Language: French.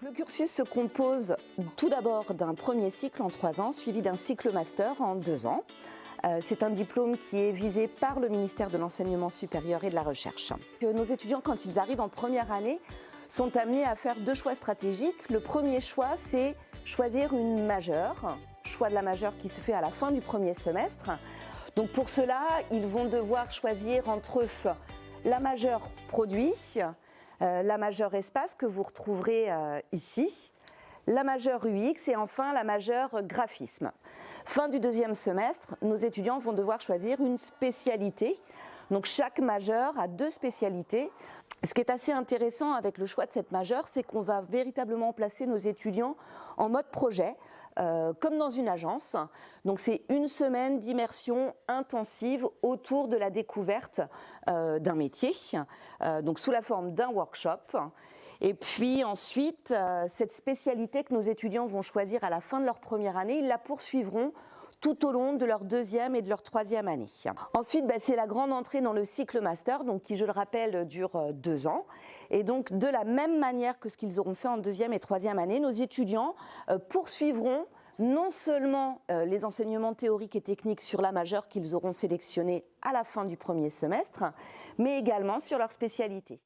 Le cursus se compose tout d'abord d'un premier cycle en 3 ans, suivi d'un cycle master en 2 ans. C'est un diplôme qui est visé par le ministère de l'Enseignement supérieur et de la Recherche. Nos étudiants, quand ils arrivent en première année, sont amenés à faire 2 choix stratégiques. Le premier choix, c'est choisir une majeure, choix de la majeure qui se fait à la fin du premier semestre. Donc pour cela, ils vont devoir choisir entre la majeure produit, la majeure espace que vous retrouverez ici, la majeure UX et enfin la majeure graphisme. Fin du 2e semestre, nos étudiants vont devoir choisir une spécialité. Donc chaque majeure a 2 spécialités. Ce qui est assez intéressant avec le choix de cette majeure, c'est qu'on va véritablement placer nos étudiants en mode projet, comme dans une agence. Donc c'est une semaine d'immersion intensive autour de la découverte d'un métier, donc sous la forme d'un workshop. Et puis ensuite, cette spécialité que nos étudiants vont choisir à la fin de leur première année, ils la poursuivront tout au long de leur 2e et de leur 3e année. Ensuite, c'est la grande entrée dans le cycle master, donc qui, je le rappelle, dure 2 ans. Et donc, de la même manière que ce qu'ils auront fait en 2e et 3e année, nos étudiants poursuivront non seulement les enseignements théoriques et techniques sur la majeure qu'ils auront sélectionnée à la fin du premier semestre, mais également sur leur spécialité.